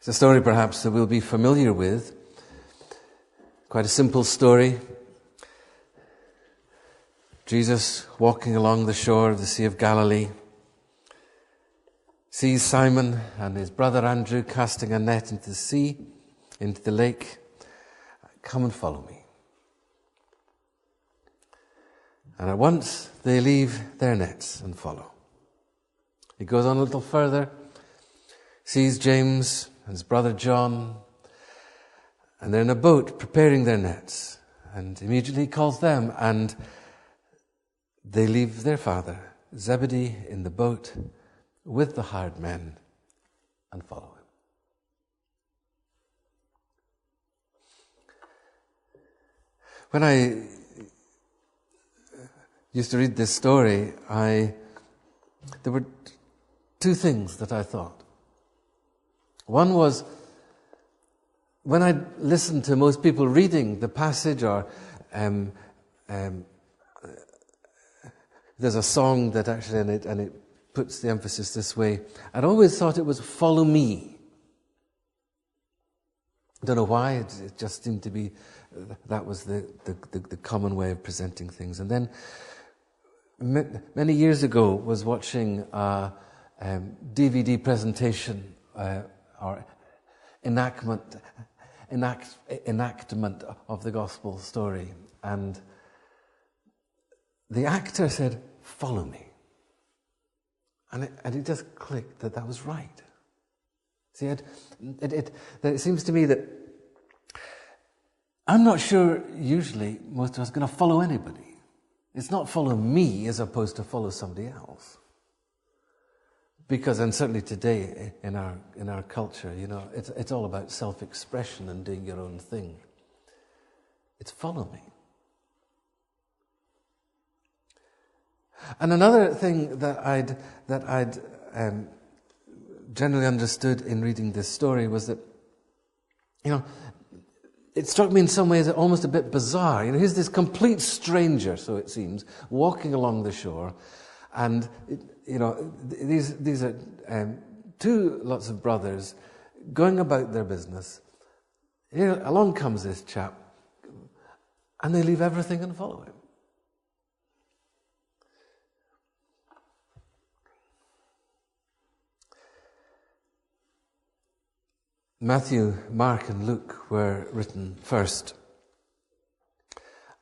It's a story perhaps that we'll be familiar with. Quite a simple story. Jesus walking along the shore of the Sea of Galilee sees Simon and his brother Andrew casting a net into the sea, into the lake. Come and follow me. And at once they leave their nets and follow. He goes on a little further, sees James and his brother John, and they're in a boat preparing their nets, and immediately calls them, and they leave their father, Zebedee, in the boat with the hired men and follow him. When I used to read this story, there were two things that I thought. One was, when I listened to most people reading the passage, or there's a song that actually in it, and it puts the emphasis this way, I'd always thought it was follow me. I don't know why, it just seemed to be, that was the common way of presenting things. And then, many years ago, was watching a DVD presentation, or enactment of the gospel story. And the actor said, follow me. And it just clicked that was right. See, it seems to me that I'm not sure usually most of us are going to follow anybody. It's not follow me as opposed to follow somebody else. Because, and certainly today in our culture, it's all about self-expression and doing your own thing. It's follow me. And another thing that I'd generally understood in reading this story was that, it struck me in some ways almost a bit bizarre. Here's this complete stranger, so it seems, walking along the shore, and these are two lots of brothers going about their business. Here along comes this chap, and they leave everything and follow him. Matthew, Mark, and Luke were written first,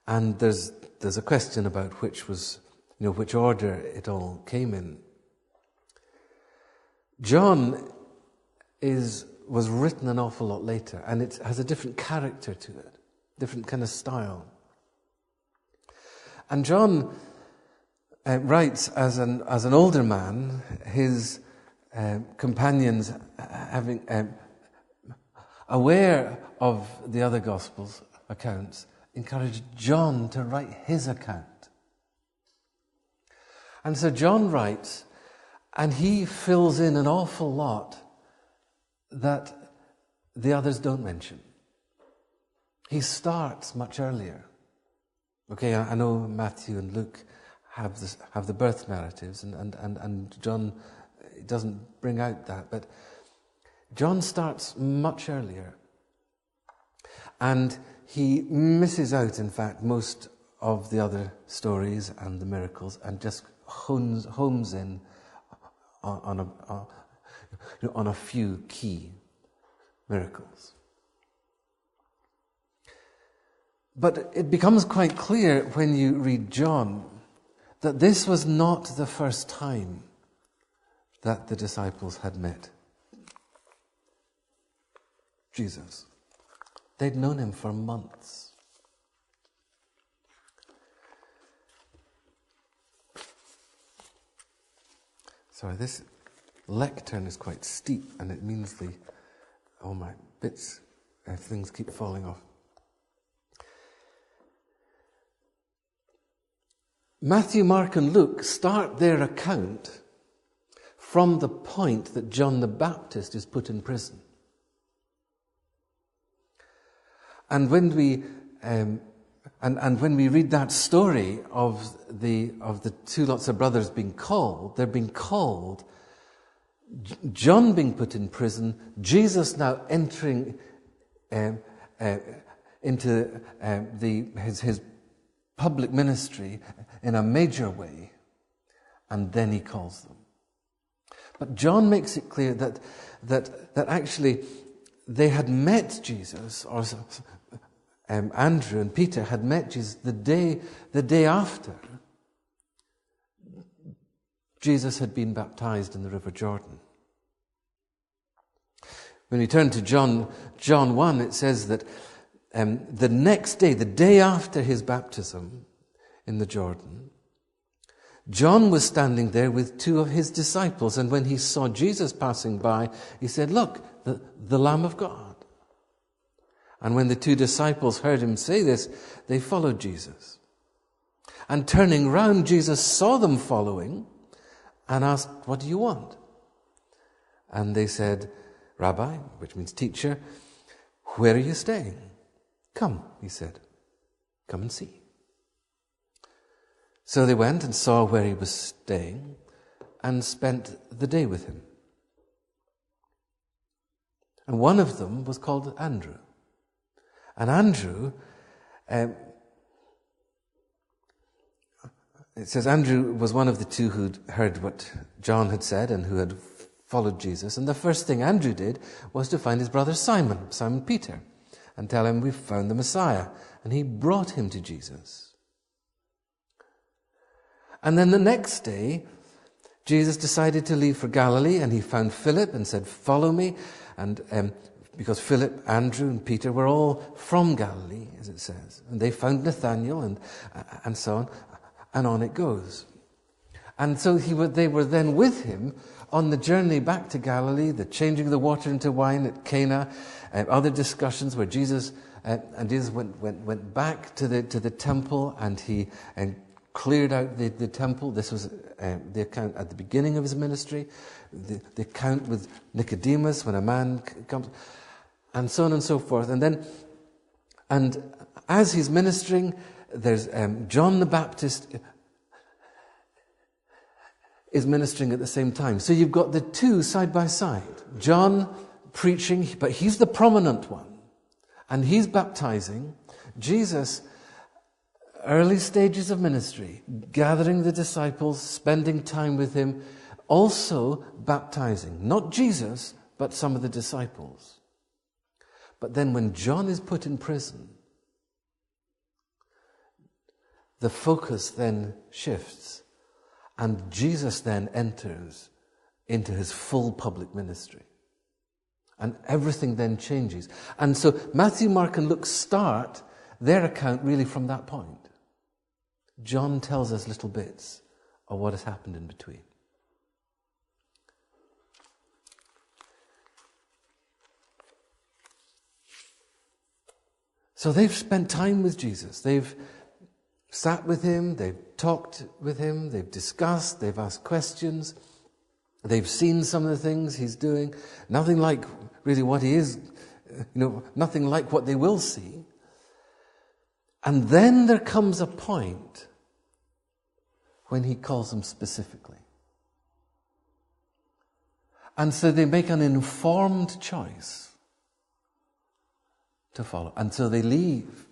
and there's a question about which order it all came in. John was written an awful lot later, and it has a different character to it, different kind of style. And John writes as an older man, his companions having aware of the other Gospels accounts, encouraged John to write his account. And so John writes, and he fills in an awful lot that the others don't mention. He starts much earlier. Okay, I know Matthew and Luke have the birth narratives, and John doesn't bring out that, but John starts much earlier, and he misses out, in fact, most of the other stories and the miracles, and just homes in on a few key miracles. But it becomes quite clear when you read John that this was not the first time that the disciples had met Jesus. They'd known him for months. Sorry, this lectern is quite steep, and it means all my bits, things keep falling off. Matthew, Mark, and Luke start their account from the point that John the Baptist is put in prison. And when we read that story of the two lots of brothers being called, they're being called John being put in prison, Jesus now entering into his public ministry in a major way, and then he calls them. But John makes it clear that actually they had met Jesus, or Andrew and Peter had met Jesus the day after Jesus had been baptized in the River Jordan. When we turn to John 1, it says that the next day, the day after his baptism in the Jordan, John was standing there with two of his disciples, and when he saw Jesus passing by, he said, "Look, the Lamb of God." And when the two disciples heard him say this, they followed Jesus. And turning round, Jesus saw them following and asked, "What do you want?" And they said, "Rabbi," which means teacher, "where are you staying?" "Come," he said, "come and see." So they went and saw where he was staying and spent the day with him. And one of them was called Andrew. And Andrew, it says Andrew was one of the two who'd heard what John had said and who had followed Jesus. And the first thing Andrew did was to find his brother Simon Peter, and tell him, "We've found the Messiah." And he brought him to Jesus. And then the next day, Jesus decided to leave for Galilee, and he found Philip and said, "Follow me." And because Philip, Andrew, and Peter were all from Galilee, as it says. And they found Nathanael, and so on, and on it goes. And so they were then with him on the journey back to Galilee, the changing of the water into wine at Cana, other discussions where Jesus went back to the temple, and he cleared out the temple. This was the account at the beginning of his ministry, the account with Nicodemus when a man comes, and so on and so forth. And as he's ministering, there's John the Baptist is ministering at the same time. So you've got the two side by side. John preaching, but he's the prominent one, and he's baptizing. Jesus, early stages of ministry, gathering the disciples, spending time with him, also baptizing. Not Jesus, but some of the disciples. But then when John is put in prison, the focus then shifts, and Jesus then enters into his full public ministry. And everything then changes. And so Matthew, Mark, and Luke start their account really from that point. John tells us little bits of what has happened in between. So they've spent time with Jesus. They've sat with him, they've talked with him, they've discussed, they've asked questions, they've seen some of the things he's doing. Nothing like really what he is, nothing like what they will see. And then there comes a point when he calls them specifically. And so they make an informed choice to follow. And so they leave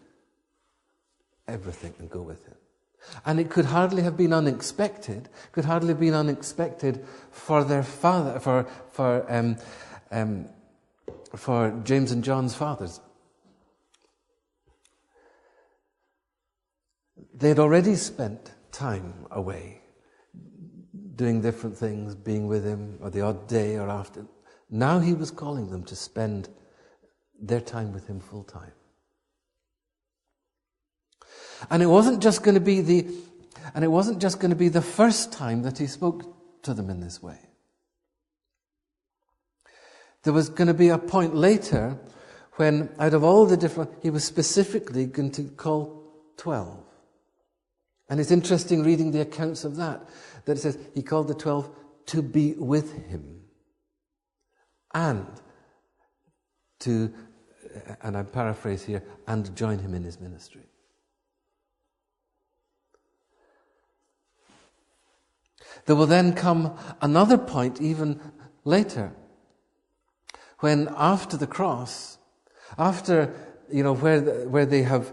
everything and go with him. And it could hardly have been unexpected. For their father, for James and John's fathers. They'd already spent time away, doing different things, being with him, or the odd day or after. Now he was calling them to spend their time with him full time. And it wasn't just going to be the first time that he spoke to them in this way. There was going to be a point later when, out of all the different, he was specifically going to call 12. And it's interesting reading the accounts of that it says he called the 12 to be with him and to, and I paraphrase here, and join him in his ministry. There will then come another point, even later, when after the cross, after, where they have,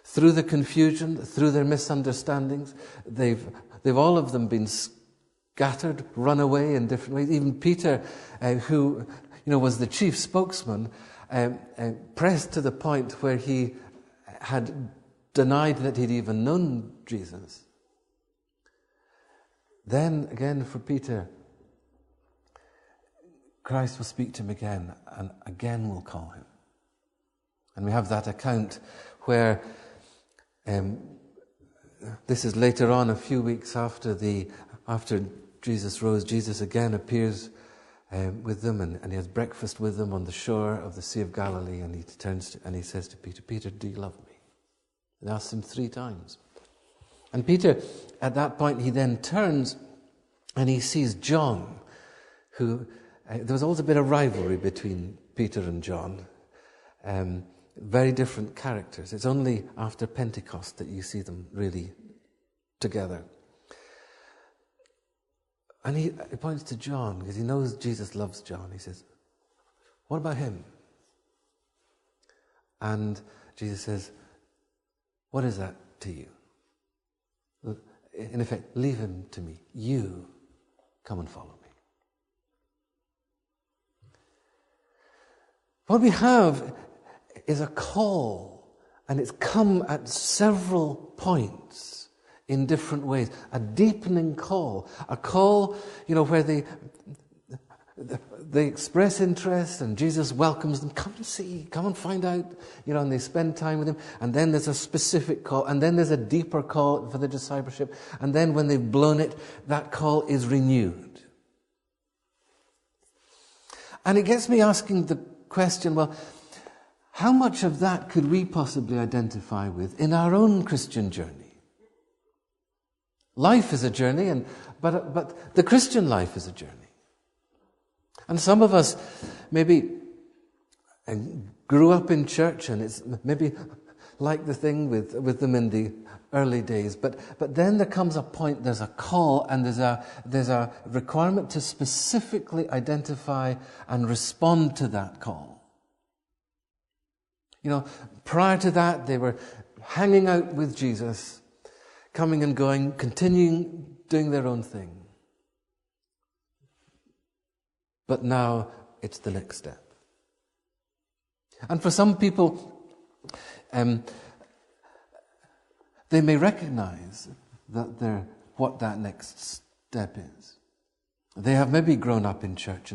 through the confusion, through their misunderstandings, they've all of them been scattered, run away in different ways. Even Peter, who was the chief spokesman, pressed to the point where he had denied that he'd even known Jesus. Then again for Peter, Christ will speak to him again, and again will call him. And we have that account where this is later on, a few weeks after Jesus rose. Jesus again appears with them, and he has breakfast with them on the shore of the Sea of Galilee, and he turns and he says to Peter, "Peter, do you love me?" And asks him 3 times. And Peter, at that point, he then turns and he sees John, who there was always a bit of rivalry between Peter and John. Very different characters. It's only after Pentecost that you see them really together. And he points to John because he knows Jesus loves John. He says, "What about him?" And Jesus says, "What is that to you? In effect, leave him to me. You come and follow me." What we have is a call, and it's come at several points in different ways. A deepening call, a call, where they express interest, and Jesus welcomes them. Come and see, come and find out, and they spend time with him. And then there's a specific call, and then there's a deeper call for the discipleship. And then when they've blown it, that call is renewed. And it gets me asking the question, well, how much of that could we possibly identify with in our own Christian journey? Life is a journey, but the Christian life is a journey. And some of us maybe grew up in church, and it's maybe like the thing with them in the early days. But then there comes a point, there's a call, and there's a requirement to specifically identify and respond to that call. Prior to that, they were hanging out with Jesus, coming and going, continuing doing their own thing. But now it's the next step. And for some people, they may recognize that what that next step is. They have maybe grown up in church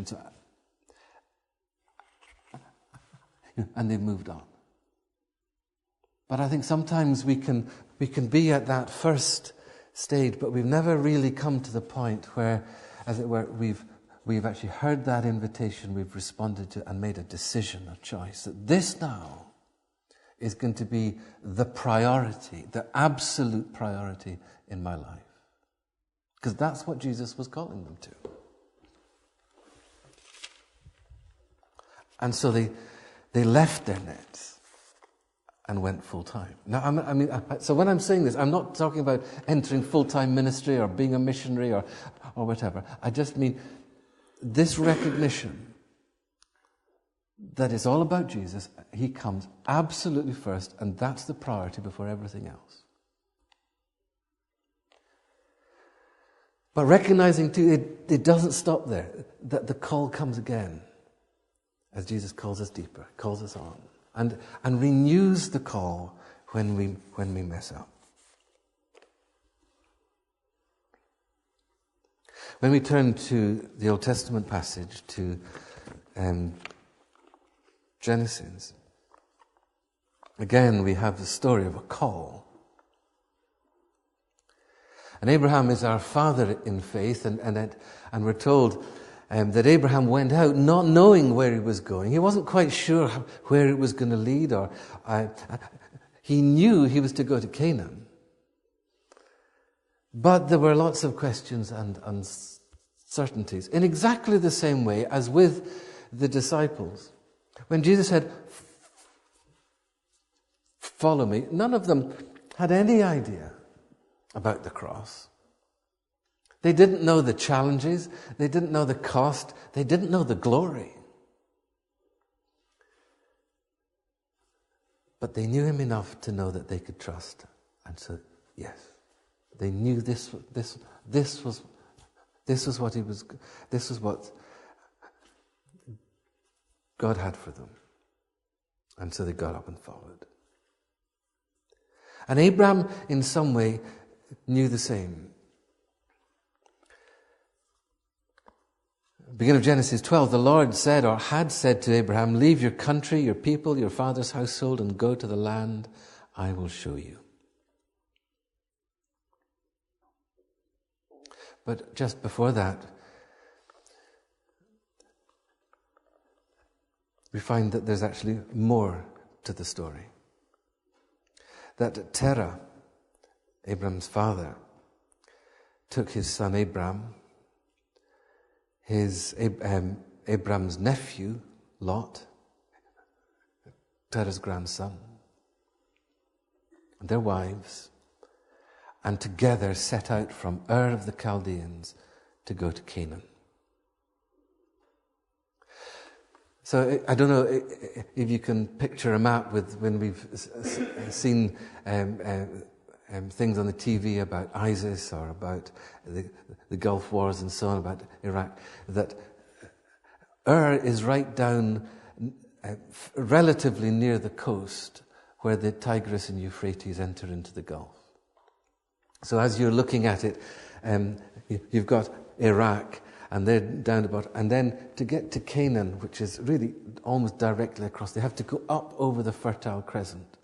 and they've moved on. But I think sometimes we can be at that first stage, but we've never really come to the point where, as it were, we've actually heard that invitation, we've responded to and made a decision, a choice, that this now is going to be the priority, the absolute priority in my life. Because that's what Jesus was calling them to. And so they left their nets and went full-time. Now, so when I'm saying this, I'm not talking about entering full-time ministry or being a missionary or whatever. I just mean this recognition that it's all about Jesus. He comes absolutely first, and that's the priority before everything else. But recognizing too, it doesn't stop there, that the call comes again as Jesus calls us deeper, calls us on. And renews the call when we mess up. When we turn to the Old Testament passage, to Genesis, again we have the story of a call. And Abraham is our father in faith, and we're told that Abraham went out not knowing where he was going. He wasn't quite sure where it was going to lead, or he knew he was to go to Canaan. But there were lots of questions and uncertainties, in exactly the same way as with the disciples. When Jesus said, "Follow me," none of them had any idea about the cross. They didn't know the challenges. They didn't know the cost. They didn't know the glory. But they knew him enough to know that they could trust. And so, yes, they knew this was what God had for them. And so they got up and followed. And Abraham, in some way, knew the same. Beginning of Genesis 12, the Lord said, or had said to Abraham, leave your country, your people, your father's household, and go to the land I will show you. But just before that, we find that there's actually more to the story. That Terah, Abraham's father, took his son Abraham, Abraham's nephew, Lot, Terah's grandson, and their wives, and together set out from Ur of the Chaldeans to go to Canaan. So I don't know if you can picture a map when we've seen things on the TV about ISIS or about the Gulf Wars and so on, about Iraq, that Ur is right down relatively near the coast where the Tigris and Euphrates enter into the Gulf. So as you're looking at it, you've got Iraq, and they're down about, and then to get to Canaan, which is really almost directly across, they have to go up over the Fertile Crescent.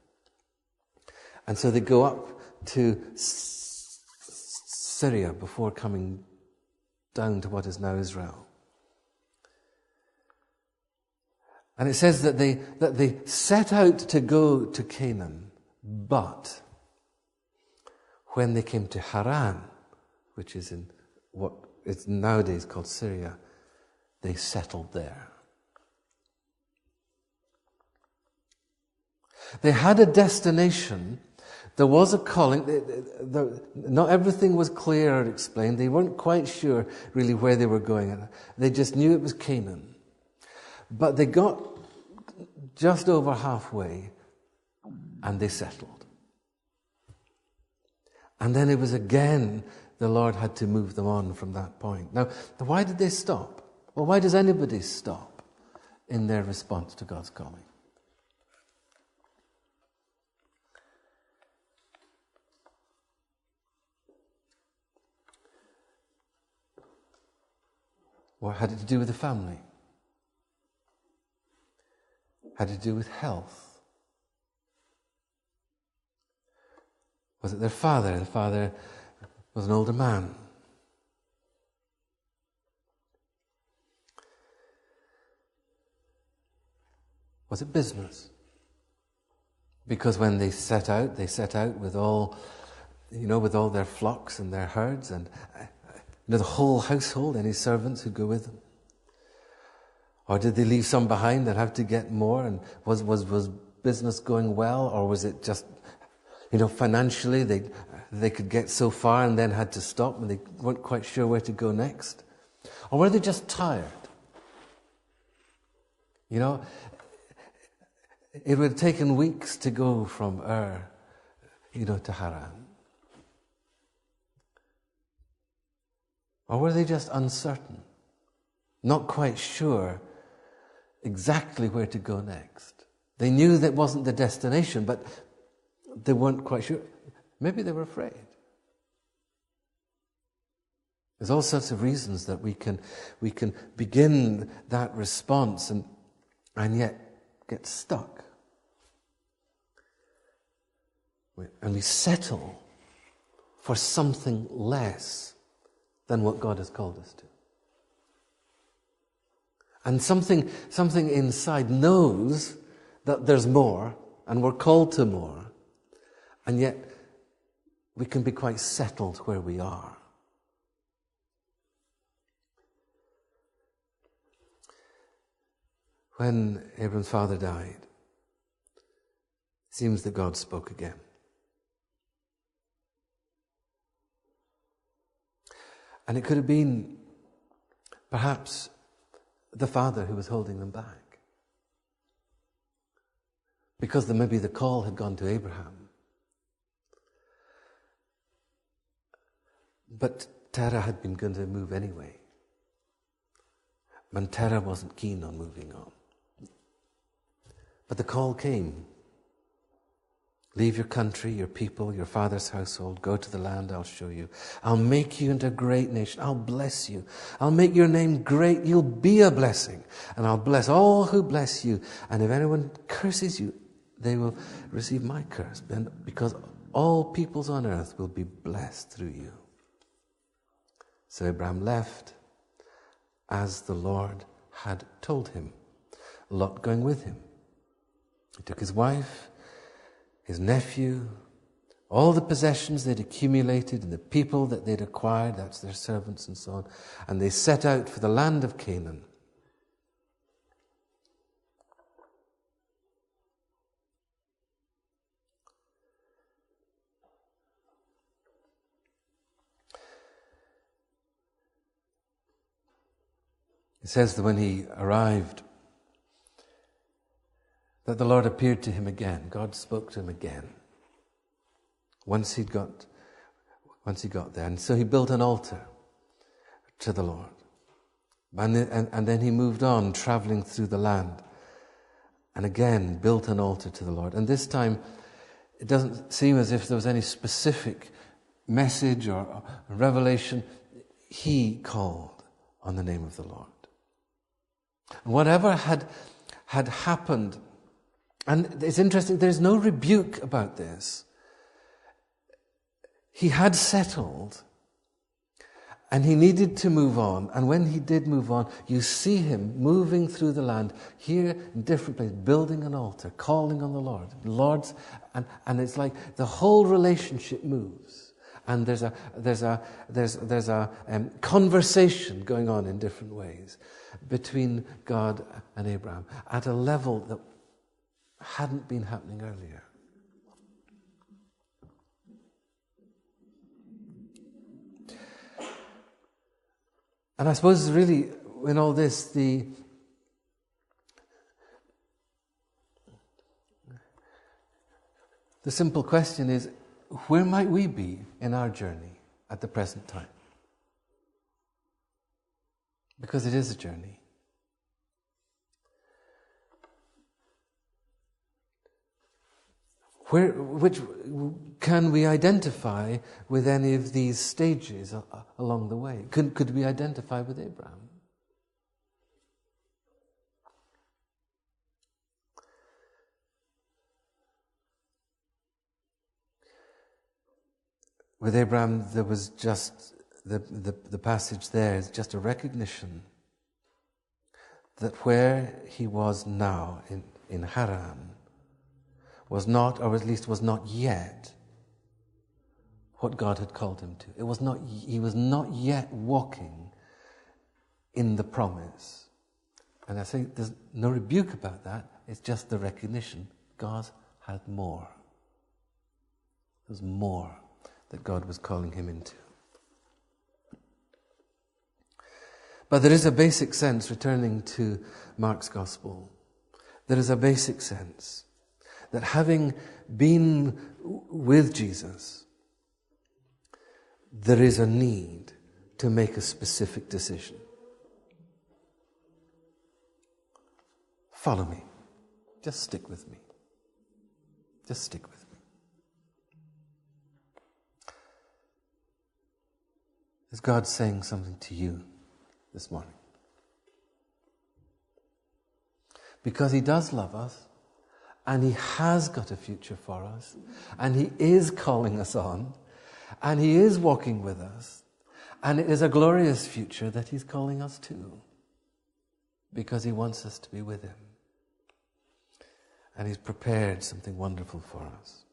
And so they go up to Syria before coming down to what is now Israel. And it says that they set out to go to Canaan, but when they came to Haran, which is in what is nowadays called Syria, they settled there. They had a destination. There was a calling. Not everything was clear or explained. They weren't quite sure really where they were going. They just knew it was Canaan. But they got just over halfway and they settled. And then it was again the Lord had to move them on from that point. Now, why did they stop? Well, why does anybody stop in their response to God's calling? What had it to do with the family? Had it to do with health? Was it their father? The father was an older man. Was it business? Because when they set out with all, with all their flocks and their herds and the whole household, any servants who go with them. Or did they leave some behind and have to get more? And was business going well, or was it just, financially they could get so far and then had to stop and they weren't quite sure where to go next? Or were they just tired? It would have taken weeks to go from Ur, to Haran. Or were they just uncertain, not quite sure exactly where to go next? They knew that wasn't the destination, but they weren't quite sure. Maybe they were afraid. There's all sorts of reasons that we can begin that response and yet get stuck. And we settle for something less than what God has called us to. And something inside knows that there's more, and we're called to more, and yet we can be quite settled where we are. When Abram's father died, it seems that God spoke again. And it could have been perhaps the father who was holding them back. Because maybe the call had gone to Abraham. But Terah had been going to move anyway. And Terah wasn't keen on moving on. But the call came. Leave your country, your people, your father's household. Go to the land I'll show you. I'll make you into a great nation. I'll bless you. I'll make your name great. You'll be a blessing. And I'll bless all who bless you. And if anyone curses you, they will receive my curse. Because all peoples on earth will be blessed through you. So Abraham left as the Lord had told him. Lot going with him. He took his wife, his nephew, all the possessions they'd accumulated and the people that they'd acquired, that's their servants and so on, and they set out for the land of Canaan. It says that when he arrived, that the Lord appeared to him again. God spoke to him again. Once he got there. And so he built an altar to the Lord. And then he moved on, traveling through the land. And again, built an altar to the Lord. And this time, it doesn't seem as if there was any specific message or revelation. He called on the name of the Lord. And whatever had happened, and it's interesting, there's no rebuke about this. He had settled, and he needed to move on. And when he did move on, you see him moving through the land, here in different places, building an altar, calling on the Lord. And it's like the whole relationship moves. And there's a conversation going on in different ways between God and Abraham at a level that hadn't been happening earlier. And I suppose really in all this, the simple question is, where might we be in our journey at the present time? Because it is a journey. Which can we identify with any of these stages along the way? Could we identify with Abraham? With Abraham, there was just the passage there is just a recognition that where he was now in Haran was not, or at least was not yet, what God had called him to. He was not yet walking in the promise. And I say there's no rebuke about that. It's just the recognition God had more. There's more that God was calling him into. But there is a basic sense, returning to Mark's Gospel, there is a basic sense that having been with Jesus, there is a need to make a specific decision. Follow me. Just stick with me. Just stick with me. Is God saying something to you this morning? Because he does love us, and he has got a future for us, and he is calling us on, and he is walking with us, and it is a glorious future that he's calling us to, because he wants us to be with him. And he's prepared something wonderful for us.